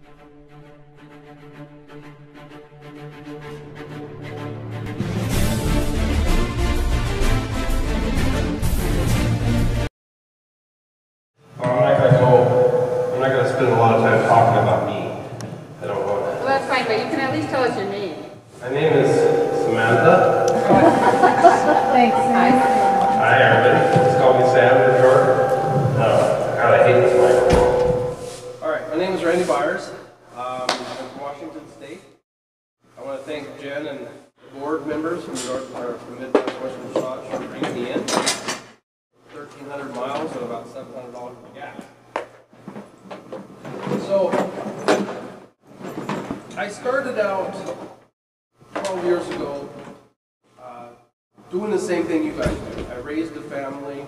I'm not going to spend a lot of time talking about me. I don't want to. Well, that's fine, but you can at least tell us your name. My name is Samantha. Thanks, Sam. Hi, everybody. Just call me Sam for short. God, I hate this microphone. All right, my name is Randy Byers. I'm from Washington State. I want to thank Jen and the board members from Midwest Western Dressage for bringing me in. 1,300 miles and about $700 for gas. So, I started out 12 years ago doing the same thing you guys do. I raised a family,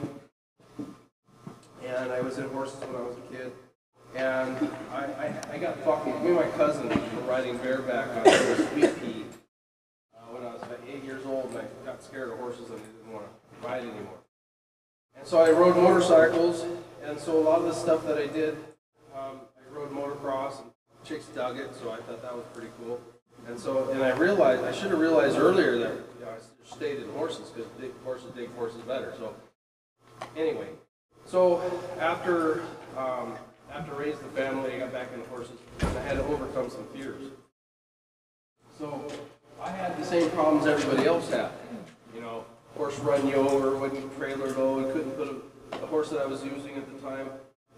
and I was in horses when I was a kid. And I got lucky. Me and my cousin were riding bareback on a sweet pea when I was about 8 years old, and I got scared of horses and I didn't want to ride anymore. And so I rode motorcycles, and so a lot of the stuff that I did, I rode motocross, and chicks dug it, so I thought that was pretty cool. And so, and I realized, I should have realized earlier that I stayed in horses, because big horses dig horses better. So, anyway, so after raising the family, I got back into horses, and I had to overcome some fears. So, I had the same problems everybody else had. You know, horse run you over, wouldn't you trailer load, couldn't put the horse that I was using at the time,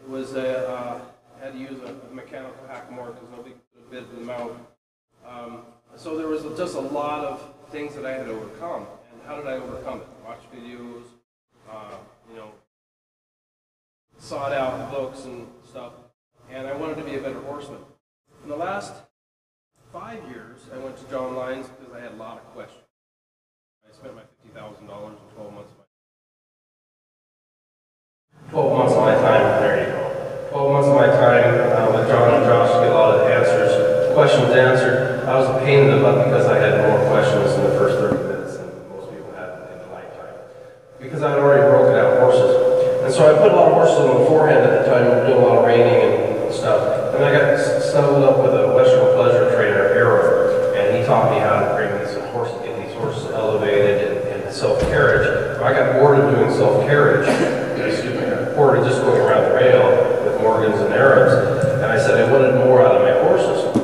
it was had to use a mechanical hackamore because nobody could have bid in the mount. So there was just a lot of things that I had to overcome. And how did I overcome it? Watch videos, you know, sought out books and stuff. And I wanted to be a better horseman. In the last 5 years, I went to John Lyons because I had a lot of questions. I spent my $50,000 in 12 months. 12 months of my time, there you go. 12 months of my time with John and Josh to get a lot of answers, questions answered. I was a pain in the butt because I had more questions in the first 30 minutes than most people had in a lifetime. Because I had already broken out horses. And so I put a lot of horses on the forehand at the time, doing a lot of reining and stuff. And I got snuggled up with a Western pleasure trainer, Arrow, and he taught me how to bring these horses, get these horses elevated and self-carriage. I got bored of doing self-carriage. Excuse me, I got bored of just going around the rail with Morgans and Arabs. And I said I wanted more out of my horses.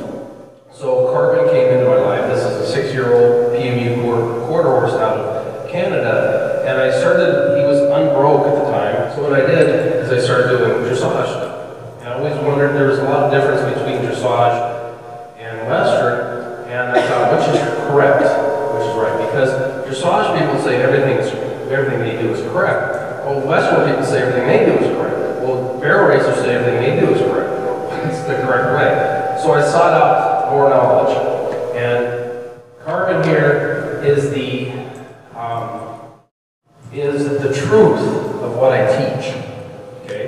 So Carbon came into my life. This is a 6-year-old PMU quarter horse out of Canada. And I started, he was unbroke at the time. So what I did is I started doing dressage. And I always wondered, there was a lot of difference between dressage and Western. And I thought, which is correct? Which is right? Because dressage people say everything they do is correct. Well, Western people say everything they do is correct. Well, barrel racers say everything they do is correct. It's the correct way. So I sought out more knowledge. And Carbon here is the truth of what I teach. Okay?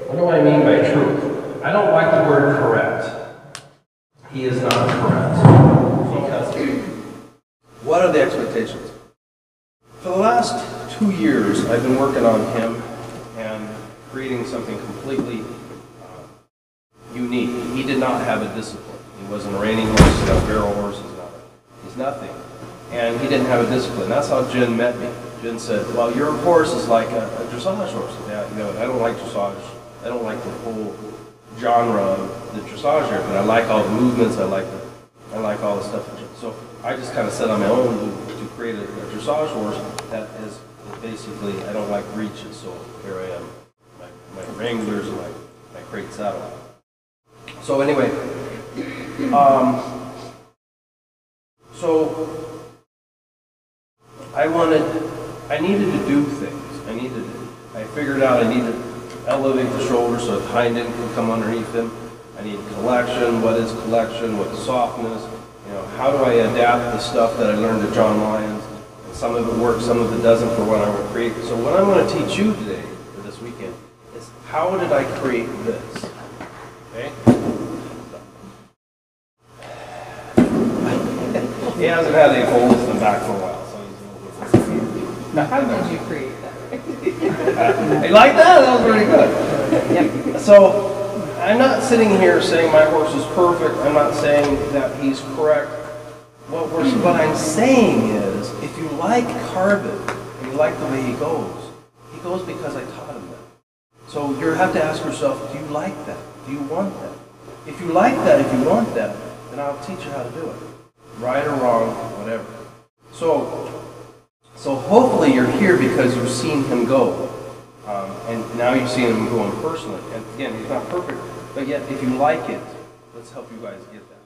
What do I mean by truth? I don't like the word correct. He is not correct. Because what are the expectations? For the last 2 years, I've been working on him and creating something completely unique. He did not have a discipline. He wasn't a reining horse, he's not a barrel horse, he's nothing. And he didn't have a discipline. That's how Jen met me. Jen said, well, your horse is like a dressage horse. Yeah, you know, I don't like dressage. I don't like the whole genre of the dressage here, but I like all the movements, I like all the stuff. So I just kind of set on my own to create a dressage horse that is basically, I don't like reaches, so here I am. My wranglers and my crate saddle. So anyway, so I needed to do things. I figured out I needed to elevate the shoulder so the hind end can come underneath them. I need collection. What is collection? What's softness? You know, how do I adapt the stuff that I learned at John Lyons? And some of it works, some of it doesn't for what I want to create. So what I'm going to teach you today, for this weekend, is how did I create this? Okay? He hasn't had any holes in the back for a while, so he's a little bit. Now, how did you create that? You like that? That was pretty good. Yep. So, I'm not sitting here saying my horse is perfect. I'm not saying that he's correct. What I'm saying is, if you like Carbon and you like the way he goes because I taught him that. So you have to ask yourself, do you like that? Do you want that? If you like that, if you want that, then I'll teach you how to do it. Right or wrong, whatever. So hopefully you're here because you've seen him go. And now you've seen him going personally. And again, he's not perfect, but yet if you like it, let's help you guys get that.